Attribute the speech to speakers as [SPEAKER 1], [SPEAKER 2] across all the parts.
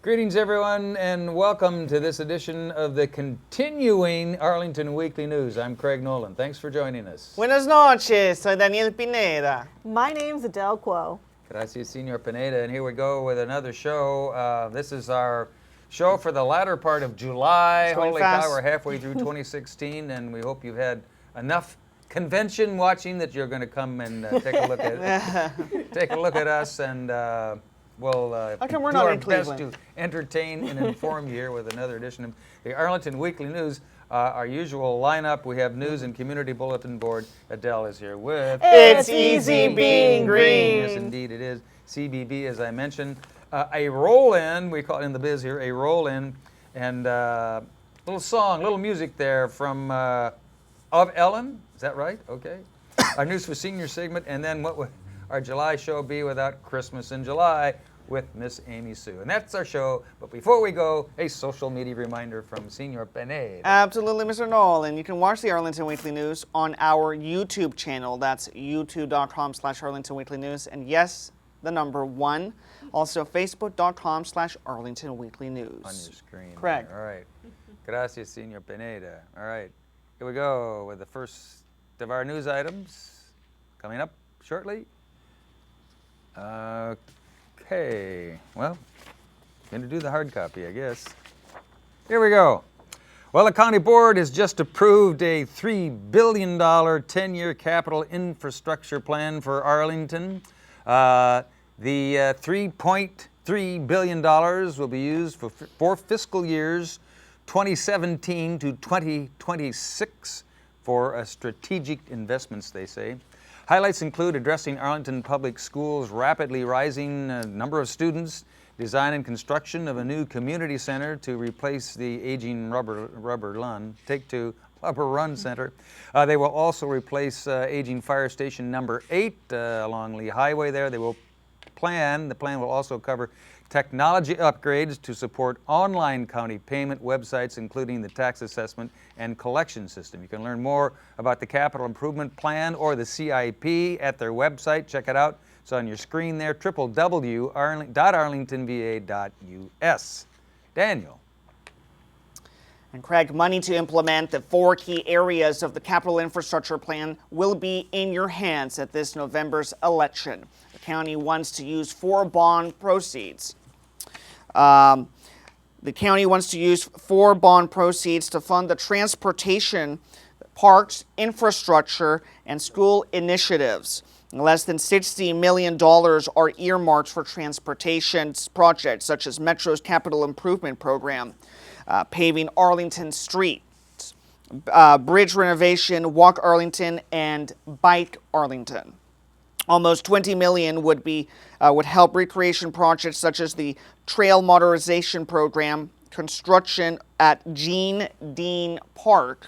[SPEAKER 1] Greetings, everyone, and welcome to this edition of the continuing Arlington Weekly News. I'm Craig Nolan. Thanks for joining us.
[SPEAKER 2] Buenas noches, soy Daniel Pineda.
[SPEAKER 3] My name's Adele Quo.
[SPEAKER 1] Gracias, Senor Pineda. And here we go with another show. This is our show for the latter part of July.
[SPEAKER 2] It's going
[SPEAKER 1] Holy
[SPEAKER 2] fast.
[SPEAKER 1] cow, we're halfway through 2016, and we hope you've had enough convention watching that you're going to come and take a look at us, and we'll
[SPEAKER 2] How come we're
[SPEAKER 1] do
[SPEAKER 2] not
[SPEAKER 1] our
[SPEAKER 2] in
[SPEAKER 1] best
[SPEAKER 2] Cleveland?
[SPEAKER 1] to entertain and inform you here with another edition of the Arlington Weekly News. Our usual lineup: we have news and community bulletin board. Adele is here with.
[SPEAKER 2] It's easy being green.
[SPEAKER 1] Yes, indeed it is. CBB, as I mentioned. A roll-in, we call it in the biz here, a roll-in, and little song, little music there from Of Ellen. Is that right? Okay. Our News for Senior segment, and then what would our July show be without Christmas in July with Miss Amy Sue. And that's our show. But before we go, a social media reminder from Senor Pineda.
[SPEAKER 2] Absolutely, Mr. Nolan. You can watch the Arlington Weekly News on our YouTube channel. That's youtube.com/Arlington Weekly News. And yes, the number 1. Also, facebook.com/Arlington Weekly News.
[SPEAKER 1] On your screen.
[SPEAKER 2] Correct.
[SPEAKER 1] All right. Gracias, Senor Pineda. All right. Here we go with the first of our news items coming up shortly. Okay. Well, going to do the hard copy, I guess. Here we go. Well, the county board has just approved a $3 billion 10-year capital infrastructure plan for Arlington. The $3.3 billion will be used for fiscal years 2017 to 2026 for strategic investments, they say. Highlights include addressing Arlington Public Schools' rapidly rising number of students, design and construction of a new community center to replace the aging rubber run center. They will also replace aging fire station number 8 along Lee Highway there. The plan will also cover technology upgrades to support online county payment websites, including the tax assessment and collection system. You can learn more about the capital improvement plan or the CIP at their website. Check it out. It's on your screen there, www.arlingtonva.us. Daniel.
[SPEAKER 2] And Craig, money to implement the 4 key areas of the capital infrastructure plan will be in your hands at this November's election. The county wants to use 4 bond proceeds. The county wants to use 4 bond proceeds to fund the transportation, parks, infrastructure, and school initiatives. Less than $60 million are earmarked for transportation projects such as Metro's Capital Improvement Program, paving Arlington streets, bridge renovation, Walk Arlington, and Bike Arlington. Almost $20 million would help recreation projects such as the Trail Modernization Program, construction at Gene Dean Park,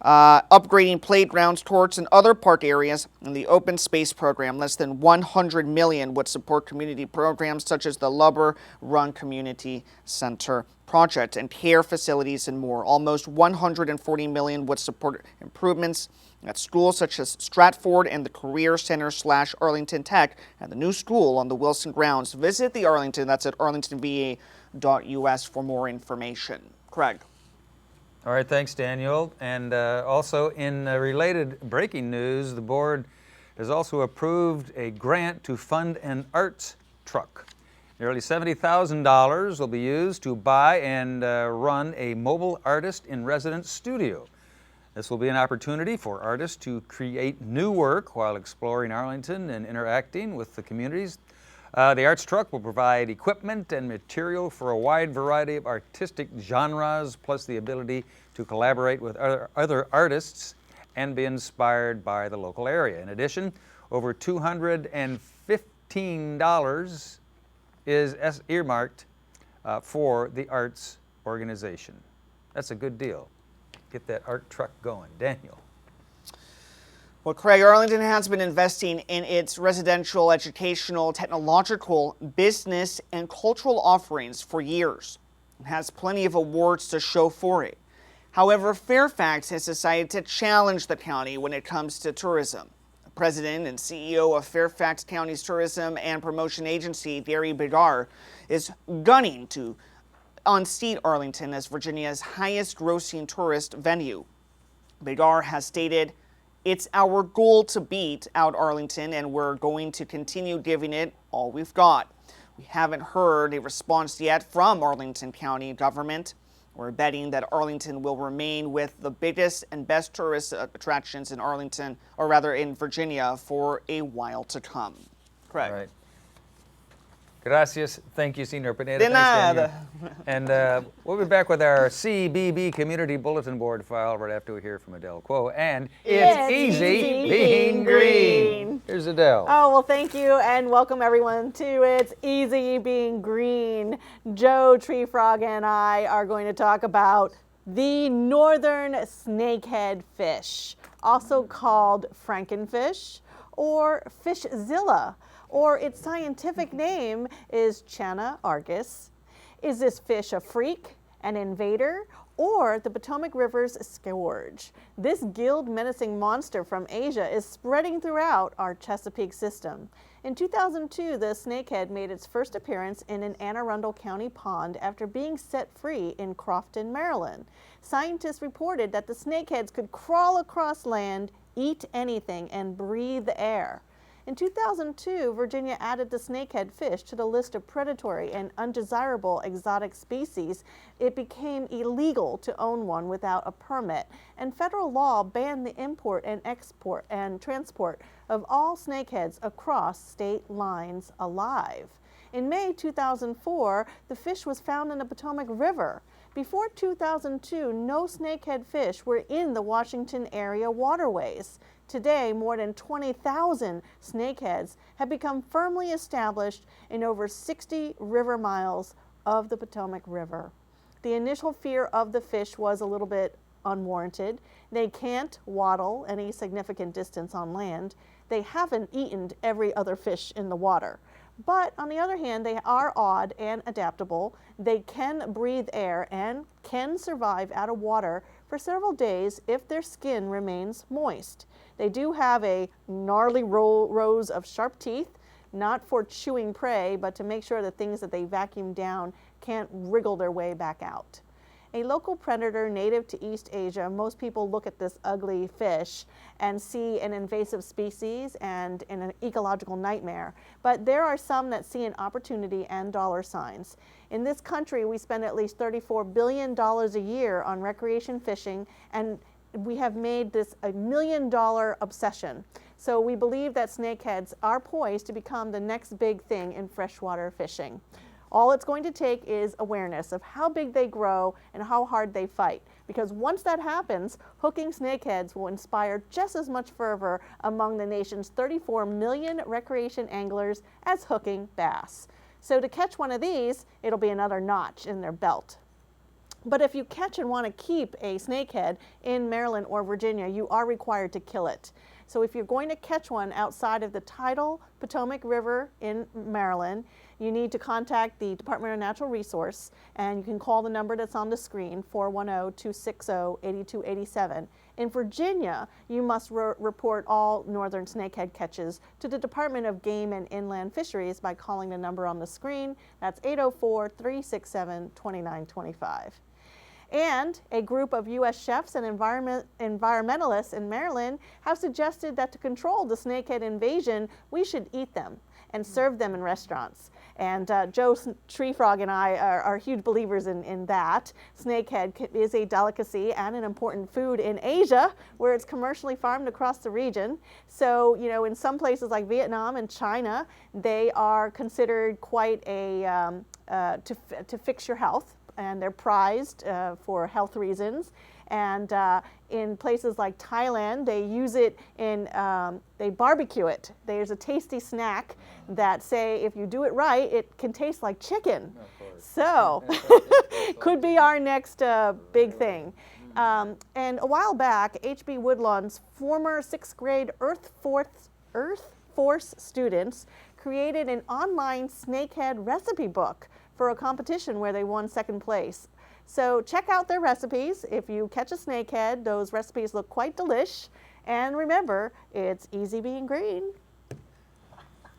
[SPEAKER 2] upgrading playgrounds, courts, and other park areas, and the Open Space Program. Less than $100 million would support community programs such as the Lubber Run Community Center project and care facilities and more. Almost $140 million would support improvements at schools such as Stratford and the Career Center / Arlington Tech and the new school on the Wilson grounds. Visit the Arlington, that's at arlingtonva.us for more information. Craig.
[SPEAKER 1] All right, thanks, Daniel. And also in related breaking news, the board has also approved a grant to fund an arts truck. Nearly $70,000 will be used to buy and run a mobile artist-in-residence studio. This will be an opportunity for artists to create new work while exploring Arlington and interacting with the communities. The arts truck will provide equipment and material for a wide variety of artistic genres, plus the ability to collaborate with other artists and be inspired by the local area. In addition, over $215 is earmarked for the arts organization. That's a good deal. Get that art truck going. Daniel.
[SPEAKER 2] Well, Craig, Arlington has been investing in its residential, educational, technological, business, and cultural offerings for years. It has plenty of awards to show for it. However, Fairfax has decided to challenge the county when it comes to tourism. President and CEO of Fairfax County's Tourism and Promotion Agency, Gary Bedard, is gunning to unseat Arlington as Virginia's highest grossing tourist venue. Bedard has stated, "It's our goal to beat out Arlington, and we're going to continue giving it all we've got." We haven't heard a response yet from Arlington County government. We're betting that Arlington will remain with the biggest and best tourist attractions in Arlington, or rather in Virginia, for a while to come. Craig.
[SPEAKER 1] All right. Gracias. Thank you, Senor Pineda.
[SPEAKER 2] De
[SPEAKER 1] Thanks, Daniel.
[SPEAKER 2] nada.
[SPEAKER 1] And we'll be back with our CBB Community Bulletin Board file right after we hear from Adele Quo. And it's easy being green. Here's Adele.
[SPEAKER 3] Oh, well, thank you, and welcome everyone to It's Easy Being Green. Joe Tree Frog and I are going to talk about the northern snakehead fish, also called frankenfish or fishzilla, or its scientific name is Channa argus. Is this fish a freak, an invader, or the Potomac River's scourge? This gilled menacing monster from Asia is spreading throughout our Chesapeake system. In 2002, the snakehead made its first appearance in an Anne Arundel County pond after being set free in Crofton, Maryland. Scientists reported that the snakeheads could crawl across land, eat anything, and breathe the air. In 2002, Virginia added the snakehead fish to the list of predatory and undesirable exotic species. It became illegal to own one without a permit, and federal law banned the import and export and transport of all snakeheads across state lines alive. In May 2004, the fish was found in the Potomac River. Before 2002, no snakehead fish were in the Washington area waterways. Today, more than 20,000 snakeheads have become firmly established in over 60 river miles of the Potomac River. The initial fear of the fish was a little bit unwarranted. They can't waddle any significant distance on land. They haven't eaten every other fish in the water. But on the other hand, they are odd and adaptable. They can breathe air and can survive out of water for several days if their skin remains moist. They do have a gnarly rows of sharp teeth, not for chewing prey, but to make sure the things that they vacuum down can't wriggle their way back out. A local predator native to East Asia, most people look at this ugly fish and see an invasive species and an ecological nightmare. But there are some that see an opportunity and dollar signs. In this country, we spend at least $34 billion a year on recreation fishing, and we have made this a $1 million obsession. So we believe that snakeheads are poised to become the next big thing in freshwater fishing. All it's going to take is awareness of how big they grow and how hard they fight. Because once that happens, hooking snakeheads will inspire just as much fervor among the nation's 34 million recreation anglers as hooking bass. So to catch one of these, it'll be another notch in their belt. But if you catch and want to keep a snakehead in Maryland or Virginia, you are required to kill it. So if you're going to catch one outside of the tidal Potomac River in Maryland, you need to contact the Department of Natural Resource, and you can call the number that's on the screen, 410-260-8287. In Virginia, you must report all northern snakehead catches to the Department of Game and Inland Fisheries by calling the number on the screen. That's 804-367-2925. And a group of U.S. chefs and environmentalists in Maryland have suggested that to control the snakehead invasion, we should eat them and serve them in restaurants. And Joe Tree Frog and I are huge believers in that. Snakehead is a delicacy and an important food in Asia, where it's commercially farmed across the region. So, you know, in some places like Vietnam and China, they are considered quite to fix your health, and they're prized for health reasons. And in places like Thailand, they use it they barbecue it. There's a tasty snack that, say, if you do it right, it can taste like chicken. So, could be our next big thing. And a while back, H.B. Woodlawn's former 6th grade Earth Force students created an online snakehead recipe book for a competition where they won 2nd place. So check out their recipes. If you catch a snakehead, those recipes look quite delish. And remember, it's easy being green.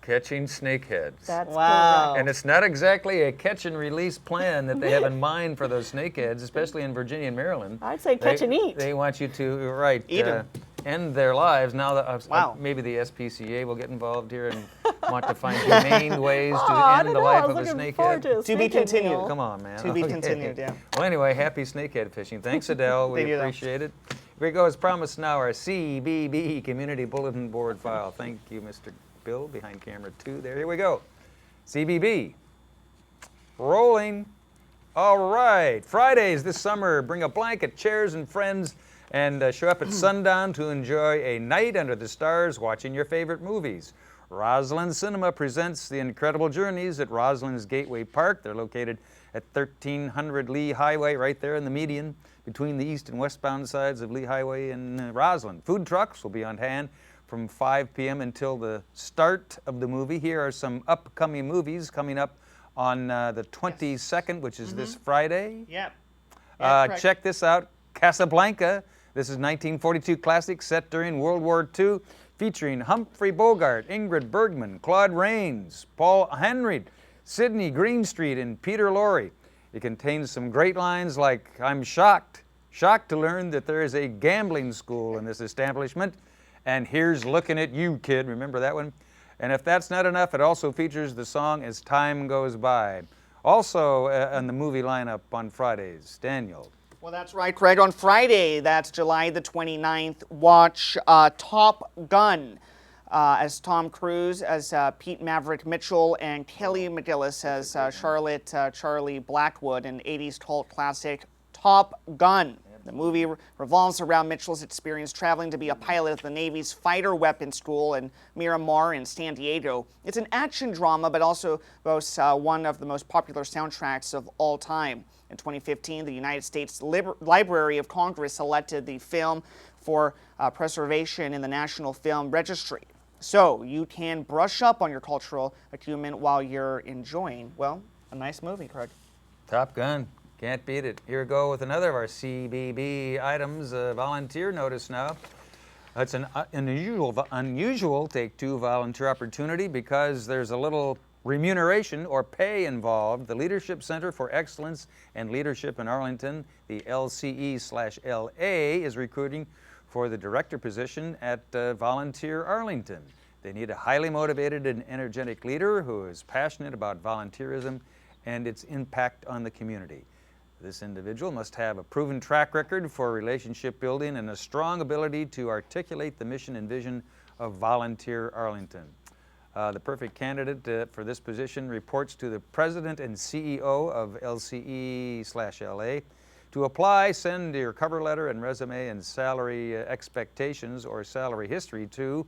[SPEAKER 1] Catching snakeheads.
[SPEAKER 3] That's
[SPEAKER 2] Wow.
[SPEAKER 1] And it's not exactly a catch and release plan that they have in mind for those snakeheads, especially in Virginia and Maryland.
[SPEAKER 3] I'd say catch and eat.
[SPEAKER 1] They want you to, right,
[SPEAKER 2] Eat 'em.
[SPEAKER 1] end their lives. Now that
[SPEAKER 2] Wow.
[SPEAKER 1] maybe the SPCA will get involved here and want to find humane ways to
[SPEAKER 3] I
[SPEAKER 1] end
[SPEAKER 3] don't
[SPEAKER 1] the
[SPEAKER 3] know.
[SPEAKER 1] life
[SPEAKER 3] I was
[SPEAKER 1] of a
[SPEAKER 3] looking forward
[SPEAKER 1] snakehead.
[SPEAKER 3] to a
[SPEAKER 2] To be
[SPEAKER 3] snakehead
[SPEAKER 2] continued.
[SPEAKER 3] meal.
[SPEAKER 1] Come on, man.
[SPEAKER 2] To be
[SPEAKER 1] Okay.
[SPEAKER 2] continued, yeah.
[SPEAKER 1] Well, anyway, happy snakehead fishing. Thanks, Adele. We
[SPEAKER 2] Thank you, Adele.
[SPEAKER 1] appreciate it. Here we go. As promised now, our CBB Community Bulletin Board file. Thank you, Mr. Bill, behind camera 2 there. Here we go. CBB. Rolling. All right. Fridays this summer. Bring a blanket, chairs, and friends, and show up at sundown to enjoy a night under the stars watching your favorite movies. Roslyn Cinema presents The Incredible Journeys at Roslyn's Gateway Park. They're located at 1300 Lee Highway, right there in the median between the east and westbound sides of Lee Highway and Roslyn. Food trucks will be on hand from 5 p.m. until the start of the movie. Here are some upcoming movies coming up on the 22nd, which is this Friday.
[SPEAKER 2] Yep. Yeah, correct.
[SPEAKER 1] Check this out, Casablanca. This is 1942 classic set during World War II, featuring Humphrey Bogart, Ingrid Bergman, Claude Rains, Paul Henry, Sidney Greenstreet, and Peter Lorre. It contains some great lines like, "I'm shocked to learn that there is a gambling school in this establishment, and here's looking at you, kid." Remember that one? And if that's not enough, it also features the song As Time Goes By. Also on the movie lineup on Fridays, Daniel.
[SPEAKER 2] Well, that's right, Craig. On Friday, that's July the 29th, watch Top Gun as Tom Cruise, as Pete Maverick Mitchell, and Kelly McGillis as Charlotte Charlie Blackwood in 80s cult classic Top Gun. The movie revolves around Mitchell's experience traveling to be a pilot at the Navy's fighter weapons school in Miramar in San Diego. It's an action drama, but also boasts one of the most popular soundtracks of all time. In 2015, the United States Library of Congress selected the film for preservation in the National Film Registry. So you can brush up on your cultural acumen while you're enjoying, well, a nice movie, Craig.
[SPEAKER 1] Top Gun. Can't beat it. Here we go with another of our CBB items. Volunteer notice now. It's an unusual Take-Two volunteer opportunity because there's a little remuneration or pay involved. The Leadership Center for Excellence and Leadership in Arlington, the LCE/LA, is recruiting for the director position at Volunteer Arlington. They need a highly motivated and energetic leader who is passionate about volunteerism and its impact on the community. This individual must have a proven track record for relationship building and a strong ability to articulate the mission and vision of Volunteer Arlington. The perfect candidate for this position reports to the president and CEO of LCE/LA. To apply, send your cover letter and resume and salary expectations or salary history to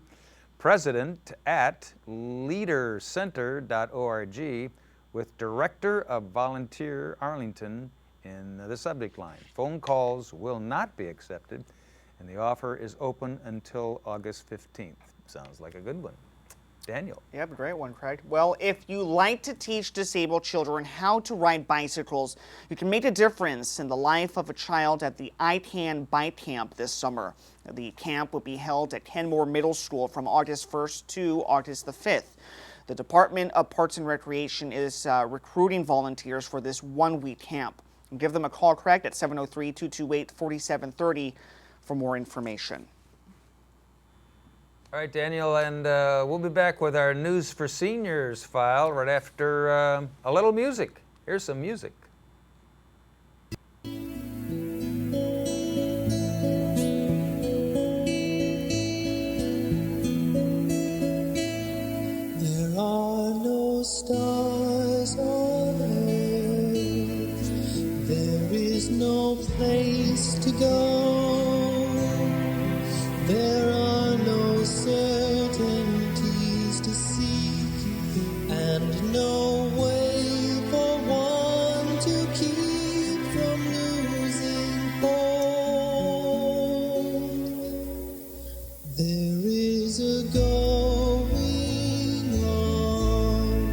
[SPEAKER 1] president@leadercenter.org with Director of Volunteer Arlington in the subject line. Phone calls will not be accepted, and the offer is open until August 15th. Sounds like a good one. Daniel.
[SPEAKER 2] Yep, a great one, Craig. Well, if you like to teach disabled children how to ride bicycles, you can make a difference in the life of a child at the I Can Bike Camp this summer. The camp will be held at Kenmore Middle School from August 1st to August the 5th. The Department of Parks and Recreation is recruiting volunteers for this one-week camp. Give them a call, Craig, at 703-228-4730 for more information.
[SPEAKER 1] All right, Daniel, and we'll be back with our News for Seniors file right after a little music. Here's some music.
[SPEAKER 4] There are no stars on earth. There is no place to go. There are no certainties to seek, and no way for one to keep from losing hold. There is a going on,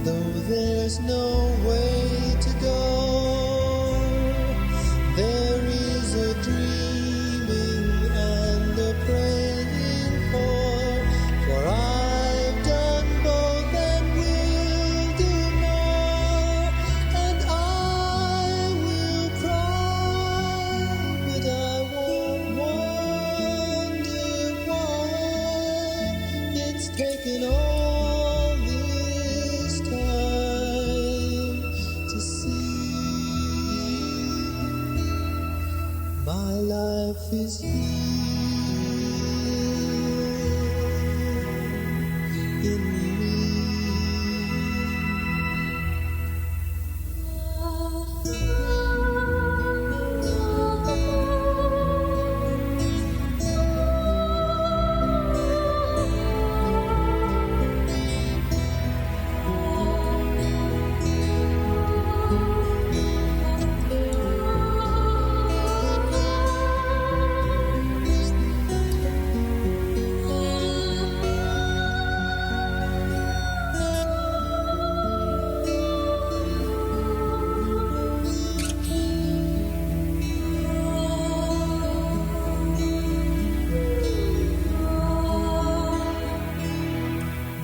[SPEAKER 4] though there's no way to go. There is a dreaming and a praying. My life is here in me.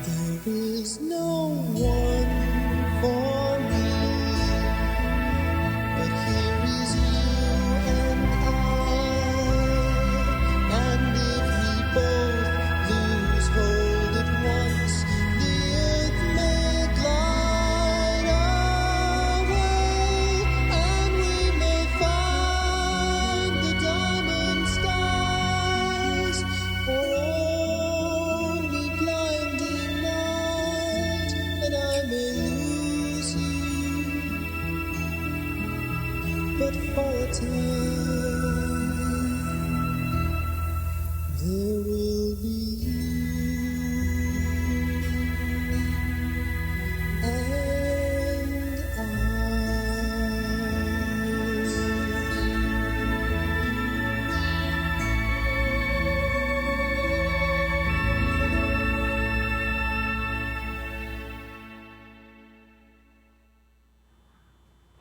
[SPEAKER 4] There is no one for me, but here is you and I. And if we both lose hold at once, the earth may glide away, and we may find the diamond stars, or only blinding night, and I may lose you, but for a time there will be you and I.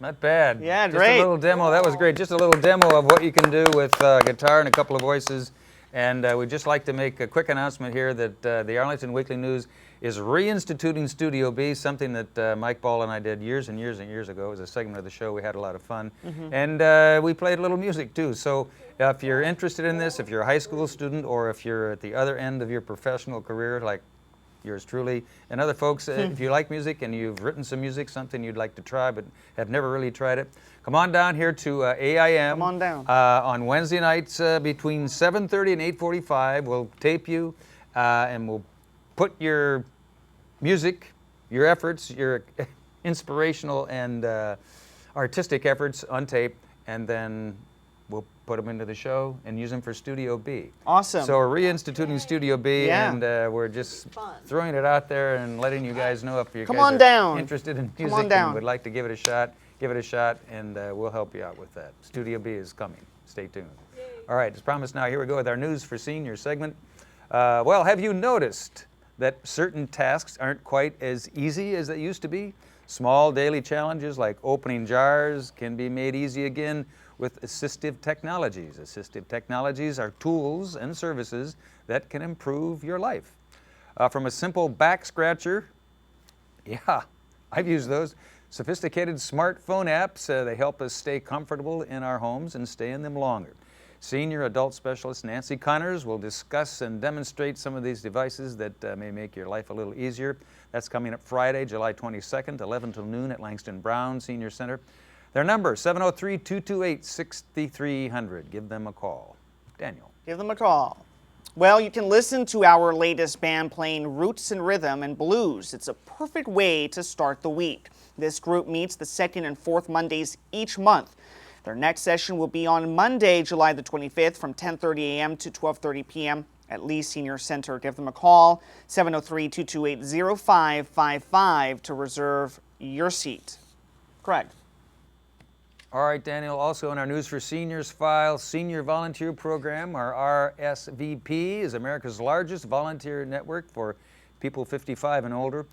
[SPEAKER 1] Not bad.
[SPEAKER 2] Yeah,
[SPEAKER 1] Just
[SPEAKER 2] great.
[SPEAKER 1] a little demo. That was great. Just a little demo of what you can do with guitar and a couple of voices. And we'd just like to make a quick announcement here that the Arlington Weekly News is reinstituting Studio B, something that Mike Ball and I did years and years and years ago. It was a segment of the show. We had a lot of fun. And we played a little music too. So if you're interested in this, if you're a high school student, or if you're at the other end of your professional career, like yours truly, and other folks, if you like music and you've written some music, something you'd like to try but have never really tried it, come on down here to AIM.
[SPEAKER 2] Come on down.
[SPEAKER 1] On Wednesday nights between 7:30 and 8:45. We'll tape you and we'll put your music, your efforts, your inspirational and artistic efforts on tape, and then we'll put them into the show and use them for Studio B.
[SPEAKER 2] Awesome.
[SPEAKER 1] So we're reinstituting Studio B,
[SPEAKER 2] Yeah.
[SPEAKER 1] and we're just
[SPEAKER 3] Fun.
[SPEAKER 1] throwing it out there and letting you guys know if you
[SPEAKER 2] Come
[SPEAKER 1] guys
[SPEAKER 2] on
[SPEAKER 1] are
[SPEAKER 2] down.
[SPEAKER 1] interested in
[SPEAKER 2] Come
[SPEAKER 1] music
[SPEAKER 2] on down.
[SPEAKER 1] and would like to give it a shot. Give it a shot, and we'll help you out with that. Studio B is coming. Stay tuned. All right, as promised, now here we go with our News for Seniors segment. Well, have you noticed that certain tasks aren't quite as easy as they used to be? Small daily challenges like opening jars can be made easy again with assistive technologies. Assistive technologies are tools and services that can improve your life. From a simple back scratcher, yeah, I've used those. Sophisticated smartphone apps, they help us stay comfortable in our homes and stay in them longer. Senior adult specialist Nancy Connors will discuss and demonstrate some of these devices that may make your life a little easier. That's coming up Friday, July 22nd, 11 till noon at Langston Brown Senior Center. Their number, 703-228-6300. Give them a call. Daniel.
[SPEAKER 2] Give them a call. Well, you can listen to our latest band playing roots and rhythm and blues. It's a perfect way to start the week. This group meets the second and fourth Mondays each month. Their next session will be on Monday, July the 25th from 10:30 a.m. to 12:30 p.m. at Lee Senior Center. Give them a call, 703-228-0555 to reserve your seat. Craig.
[SPEAKER 1] All right, Daniel, also in our News for Seniors file, Senior Volunteer Program, our RSVP, is America's largest volunteer network for people 55 and older.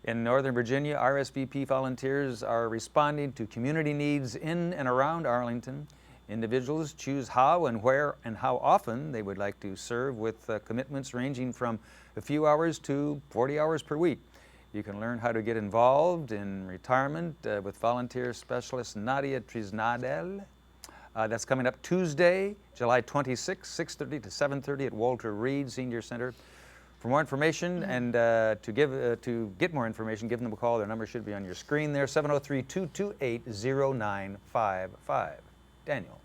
[SPEAKER 1] In Northern Virginia, RSVP volunteers are responding to community needs in and around Arlington. Individuals choose how and where and how often they would like to serve, with commitments ranging from a few hours to 40 hours per week. You can learn how to get involved in retirement with volunteer specialist Nadia Trisnadel. That's coming up Tuesday, July 26th, 6:30 to 7:30 at Walter Reed Senior Center. For more information and to get more information, give them a call. Their number should be on your screen there, 703-228-0955. Daniel.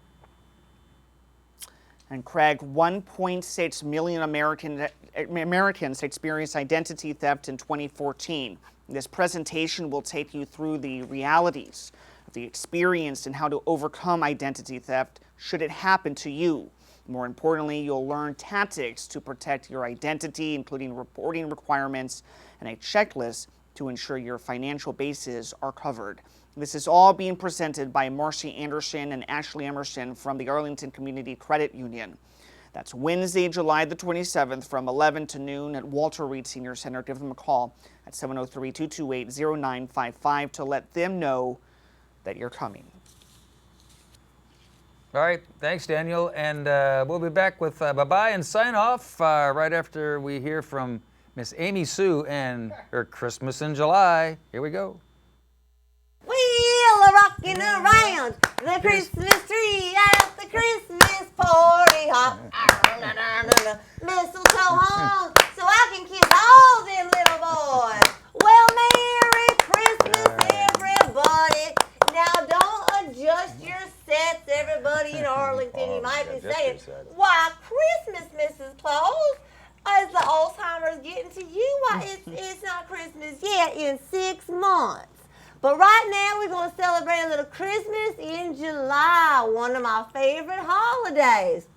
[SPEAKER 2] And Craig, 1.6 million Americans experienced identity theft in 2014. This presentation will take you through the realities of the experience and how to overcome identity theft should it happen to you. More importantly, you'll learn tactics to protect your identity, including reporting requirements and a checklist to ensure your financial bases are covered. This is all being presented by Marcy Anderson and Ashley Emerson from the Arlington Community Credit Union. That's Wednesday, July the 27th from 11 to noon at Walter Reed Senior Center. Give them a call at 703-228-0955 to let them know that you're coming.
[SPEAKER 1] All right, thanks, Daniel. And we'll be back with bye-bye and sign off right after we hear from Miss Amy Sue and her Christmas in July. Here we go.
[SPEAKER 5] We're rocking around the Christmas tree at the Christmas party hop. Mistletoe hung so I can kiss all them little boys. Well, Merry Christmas, everybody. Now, don't adjust your sets, everybody in Arlington. You might be saying, why Christmas, Mrs. Claus? Is the Alzheimer's getting to you? Why, it's not Christmas yet in 6 months. But right now, we're going to celebrate a little Christmas in July, one of my favorite holidays.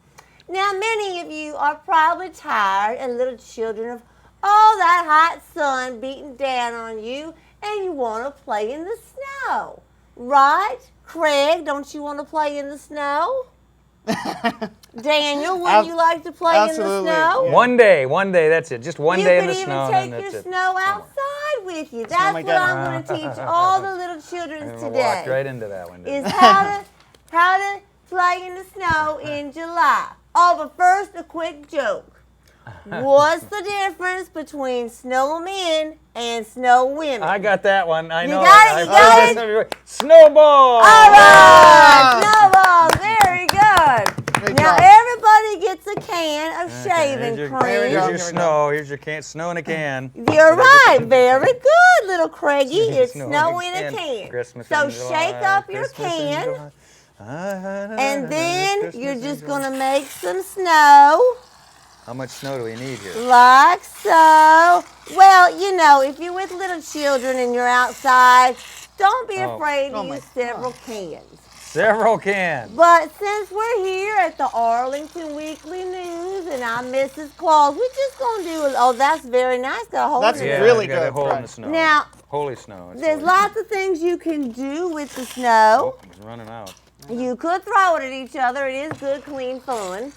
[SPEAKER 5] Now, many of you are probably tired and little children of all that hot sun beating down on you, and you want to play in the snow. Right? Craig, don't you want to play in the snow? Daniel, would you like to play in the snow?
[SPEAKER 2] Yeah.
[SPEAKER 1] One day, that's it. Just one day in the snow.
[SPEAKER 5] You could even take your snow outside with you. That's what I'm going to teach all the little children today.
[SPEAKER 1] Walked right into that one.
[SPEAKER 5] Is how to play in the snow in July. Oh, but first, a quick joke. What's the difference between snowmen and snow women?
[SPEAKER 1] I got that one. I know.
[SPEAKER 5] got it? You got
[SPEAKER 1] it? Snowball!
[SPEAKER 5] All right, snowballs. Very good.
[SPEAKER 2] Great
[SPEAKER 5] Now
[SPEAKER 2] job.
[SPEAKER 5] everybody gets a can of shaving
[SPEAKER 1] Here's
[SPEAKER 5] cream.
[SPEAKER 1] your snow. Here's your can. Snow in a can.
[SPEAKER 5] You're right. Very good, little Craigie. It's
[SPEAKER 1] Snow
[SPEAKER 5] snow
[SPEAKER 1] in
[SPEAKER 5] in
[SPEAKER 1] a
[SPEAKER 5] a can.
[SPEAKER 1] Christmas
[SPEAKER 5] So
[SPEAKER 1] in July,
[SPEAKER 5] shake up your
[SPEAKER 1] Christmas in
[SPEAKER 5] can,
[SPEAKER 1] July.
[SPEAKER 5] and then
[SPEAKER 1] Christmas
[SPEAKER 5] you're
[SPEAKER 1] in
[SPEAKER 5] just
[SPEAKER 1] July.
[SPEAKER 5] going to make some snow.
[SPEAKER 1] How much snow do we need here?
[SPEAKER 5] Like so. Well, you know, if you're with little children and you're outside, don't be afraid to use several cans.
[SPEAKER 1] Several cans.
[SPEAKER 5] But since we're here at the Arlington Weekly News and I'm Mrs. Claus, we're just going to do, oh, that's very nice. Got a hole
[SPEAKER 2] That's
[SPEAKER 5] in
[SPEAKER 1] Yeah,
[SPEAKER 5] it.
[SPEAKER 2] really
[SPEAKER 1] got a
[SPEAKER 2] good,
[SPEAKER 1] hole in
[SPEAKER 2] right.
[SPEAKER 1] the snow.
[SPEAKER 5] Now,
[SPEAKER 1] Holy snow. It's
[SPEAKER 5] there's
[SPEAKER 1] holy.
[SPEAKER 5] lots of things you can do with the snow.
[SPEAKER 1] Oh, it's running out.
[SPEAKER 5] You could throw it at each other. It is good, clean fun.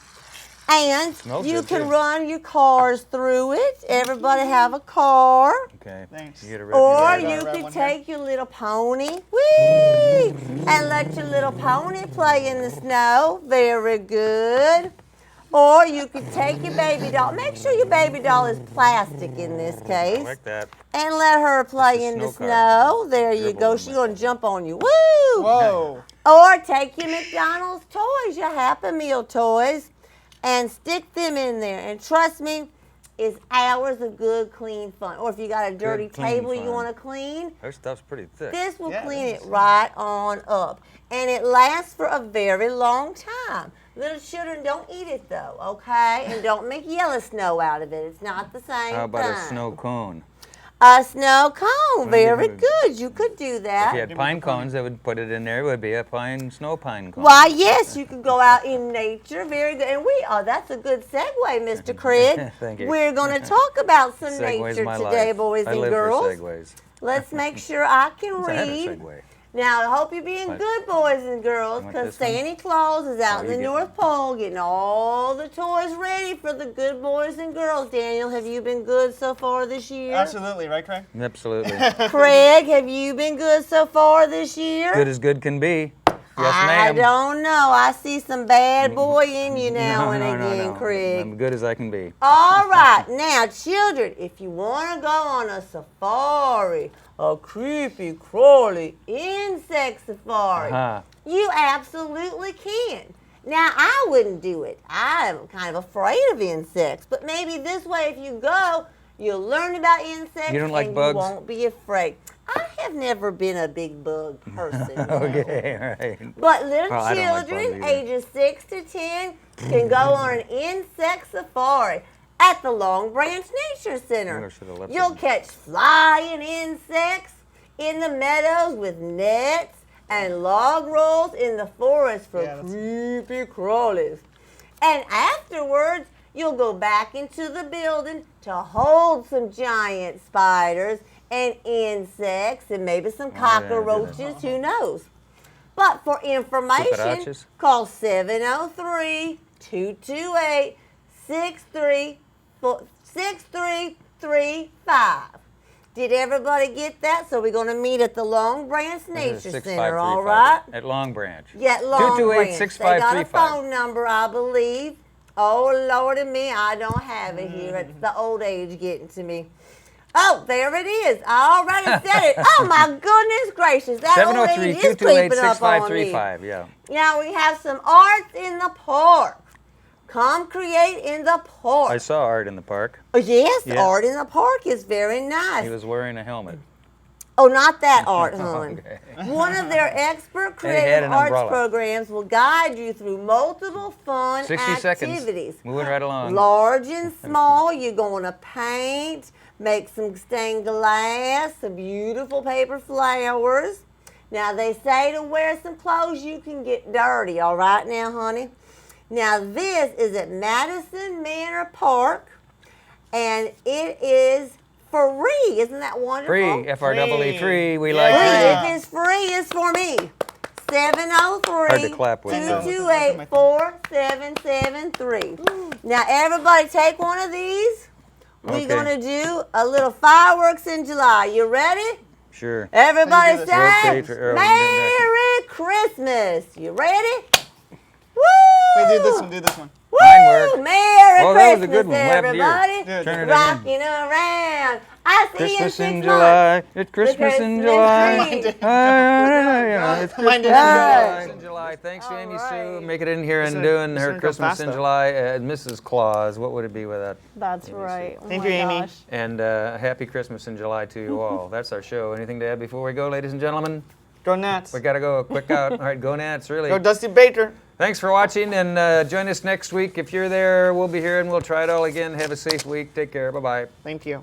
[SPEAKER 5] And
[SPEAKER 1] Smells
[SPEAKER 5] you
[SPEAKER 1] good,
[SPEAKER 5] can
[SPEAKER 1] too.
[SPEAKER 5] run your cars through it. Everybody have a car.
[SPEAKER 1] Okay.
[SPEAKER 2] Thanks.
[SPEAKER 1] You get a
[SPEAKER 5] Or
[SPEAKER 2] got a
[SPEAKER 5] you
[SPEAKER 2] red
[SPEAKER 5] could
[SPEAKER 2] one here?
[SPEAKER 5] take your little pony, whee, and let your little pony play in the snow. Very good. Or you could take your baby doll. Make sure your baby doll is plastic in this case.
[SPEAKER 1] like that.
[SPEAKER 5] And let her play
[SPEAKER 1] That's a
[SPEAKER 5] in the
[SPEAKER 1] snow
[SPEAKER 5] snow.
[SPEAKER 1] car.
[SPEAKER 5] There you
[SPEAKER 1] Dribble
[SPEAKER 5] go.
[SPEAKER 1] on
[SPEAKER 5] She's
[SPEAKER 1] my
[SPEAKER 5] going to jump on you. Woo!
[SPEAKER 2] Whoa.
[SPEAKER 5] Or take your McDonald's toys, your Happy Meal toys, and stick them in there. And trust me, it's hours of good, clean fun. Or if you got a dirty
[SPEAKER 1] clean
[SPEAKER 5] table you
[SPEAKER 1] fun.
[SPEAKER 5] want to clean,
[SPEAKER 1] Her stuff's pretty thick.
[SPEAKER 5] this will
[SPEAKER 2] Yeah,
[SPEAKER 5] clean
[SPEAKER 2] it
[SPEAKER 5] it
[SPEAKER 2] is.
[SPEAKER 5] right on up. And it lasts for a very long time. Little children don't eat it though, okay? And don't make yellow snow out of it. It's not the same
[SPEAKER 1] How about a
[SPEAKER 5] thing.
[SPEAKER 1] snow cone?
[SPEAKER 5] A snow cone, very
[SPEAKER 1] good.
[SPEAKER 5] good. You could do that.
[SPEAKER 1] If you had pine cones, I would put it in there. It would be a snow pine cone.
[SPEAKER 5] Why, yes, you can go out in nature. Very good. And that's a good segue, Mr. Craig.
[SPEAKER 1] Thank you.
[SPEAKER 5] We're going to talk about some
[SPEAKER 1] Segway's
[SPEAKER 5] nature
[SPEAKER 1] my
[SPEAKER 5] today,
[SPEAKER 1] life.
[SPEAKER 5] boys
[SPEAKER 1] I
[SPEAKER 5] and
[SPEAKER 1] live
[SPEAKER 5] girls.
[SPEAKER 1] for segways.
[SPEAKER 5] Let's make sure I can
[SPEAKER 1] I had a
[SPEAKER 5] read.
[SPEAKER 1] Segway.
[SPEAKER 5] Now, I hope you're being
[SPEAKER 1] What?
[SPEAKER 5] good, boys and girls,
[SPEAKER 1] You want
[SPEAKER 5] because
[SPEAKER 1] this one?
[SPEAKER 5] Santa Claus is out
[SPEAKER 1] Oh,
[SPEAKER 5] in
[SPEAKER 1] you
[SPEAKER 5] the
[SPEAKER 1] get
[SPEAKER 5] North Pole getting all the toys ready for the good boys and girls. Daniel, have you been good so far this year?
[SPEAKER 2] Absolutely, right, Craig?
[SPEAKER 1] Absolutely.
[SPEAKER 5] Craig, have you been good so far this year?
[SPEAKER 1] Good as good can be. Yes,
[SPEAKER 5] I
[SPEAKER 1] ma'am.
[SPEAKER 5] don't know. I see some bad boy in you now
[SPEAKER 1] No,
[SPEAKER 5] and
[SPEAKER 1] no, no,
[SPEAKER 5] again,
[SPEAKER 1] no.
[SPEAKER 5] Craig.
[SPEAKER 1] I'm good as I can be.
[SPEAKER 5] All right, now, children, if you want to go on a safari, a creepy, crawly insect safari,
[SPEAKER 1] Uh-huh.
[SPEAKER 5] you absolutely can. Now, I wouldn't do it. I'm kind of afraid of insects, but maybe this way, if you go, you'll learn about insects
[SPEAKER 1] You don't like
[SPEAKER 5] and
[SPEAKER 1] bugs?
[SPEAKER 5] you won't be afraid. I have never been a big bug person.
[SPEAKER 1] Okay, all right.
[SPEAKER 5] But little
[SPEAKER 1] Well, I don't like
[SPEAKER 5] children
[SPEAKER 1] bugs either.
[SPEAKER 5] ages 6 to 10 can go on an insect safari at the Long Branch Nature
[SPEAKER 1] I
[SPEAKER 5] Center.
[SPEAKER 1] should have left
[SPEAKER 5] You'll
[SPEAKER 1] it.
[SPEAKER 5] catch flying insects in the meadows with nets and log rolls in the forest for creepy crawlies. And afterwards, you'll go back into the building to hold some giant spiders and insects and maybe some cockroaches, who knows. But for information,
[SPEAKER 1] Cucarachas?
[SPEAKER 5] call 703-228-6335. Did everybody get that? So we're going to meet at the Long Branch Nature Center, all right?
[SPEAKER 1] At Long Branch.
[SPEAKER 5] Yeah, Long Branch. They got a
[SPEAKER 1] 228-6535.
[SPEAKER 5] phone number, I believe. Oh, Lordy me, I don't have it here. It's the old age getting to me. Oh, there it is. I already said it. Oh, my goodness gracious. That old age is creeping up on me.
[SPEAKER 1] 703-228-6535, yeah.
[SPEAKER 5] Now we have some arts in the park. Come create in the park.
[SPEAKER 1] I saw Art in the park.
[SPEAKER 5] Oh, yes,
[SPEAKER 1] Yeah.
[SPEAKER 5] art in the park is very nice.
[SPEAKER 1] He was wearing a helmet.
[SPEAKER 5] Oh, not that art, hon.
[SPEAKER 1] Okay.
[SPEAKER 5] One of their expert
[SPEAKER 1] And he had
[SPEAKER 5] creative
[SPEAKER 1] an
[SPEAKER 5] arts
[SPEAKER 1] umbrella.
[SPEAKER 5] programs will guide you through multiple fun
[SPEAKER 1] 60
[SPEAKER 5] activities.
[SPEAKER 1] seconds. Moving right along.
[SPEAKER 5] Large and small, you're going to paint, make some stained glass, some beautiful paper flowers. Now, they say to wear some clothes you can get dirty, all right now, honey? Now, this is at Madison Manor Park, and it is free. Isn't that wonderful?
[SPEAKER 1] Free, FREE, free. We
[SPEAKER 2] Yeah.
[SPEAKER 1] like
[SPEAKER 5] Free.
[SPEAKER 1] free.
[SPEAKER 5] If it's free, it's for me.
[SPEAKER 1] Hard to clap with, though.
[SPEAKER 5] 703-228-4773. Now, everybody take one of these. We're
[SPEAKER 1] Okay.
[SPEAKER 5] going to do a little fireworks in July. You ready?
[SPEAKER 1] Sure.
[SPEAKER 5] Everybody
[SPEAKER 2] do this.
[SPEAKER 5] say,
[SPEAKER 1] Rotate for-
[SPEAKER 5] Merry Christmas. You ready? Woo!
[SPEAKER 2] Wait, do this one, do this one.
[SPEAKER 5] Woo!
[SPEAKER 1] Mine worked.
[SPEAKER 5] Merry
[SPEAKER 1] Oh, that was a
[SPEAKER 5] Christmas,
[SPEAKER 1] good one. Left ear.
[SPEAKER 5] everybody.
[SPEAKER 2] Yeah,
[SPEAKER 1] Turn it again.
[SPEAKER 5] Rocking around. I see you in
[SPEAKER 1] Christmas
[SPEAKER 5] 6
[SPEAKER 1] in
[SPEAKER 5] months.
[SPEAKER 1] July. It's Christmas in
[SPEAKER 5] Christmas
[SPEAKER 1] July.
[SPEAKER 5] tree.
[SPEAKER 1] It's
[SPEAKER 2] Mine did.
[SPEAKER 1] Christmas in July. Thanks to Amy Sue
[SPEAKER 3] right.
[SPEAKER 1] making it in here and
[SPEAKER 2] This
[SPEAKER 1] doing
[SPEAKER 2] one
[SPEAKER 1] her
[SPEAKER 2] come
[SPEAKER 1] Christmas
[SPEAKER 2] fast,
[SPEAKER 1] in
[SPEAKER 2] though.
[SPEAKER 1] July. Mrs. Claus, what would it be without?
[SPEAKER 3] That's right.
[SPEAKER 2] Thank
[SPEAKER 3] Oh
[SPEAKER 2] you,
[SPEAKER 3] my
[SPEAKER 2] Amy.
[SPEAKER 3] gosh.
[SPEAKER 1] And happy Christmas in July to you all. That's our show. Anything to add before we go, ladies and gentlemen?
[SPEAKER 2] Go Nats.
[SPEAKER 1] We got to go. Quick out. All right, go Nats, really.
[SPEAKER 2] Go Dusty Baker.
[SPEAKER 1] Thanks for watching, and join us next week. If you're there, we'll be here, and we'll try it all again. Have a safe week. Take care. Bye-bye.
[SPEAKER 2] Thank you.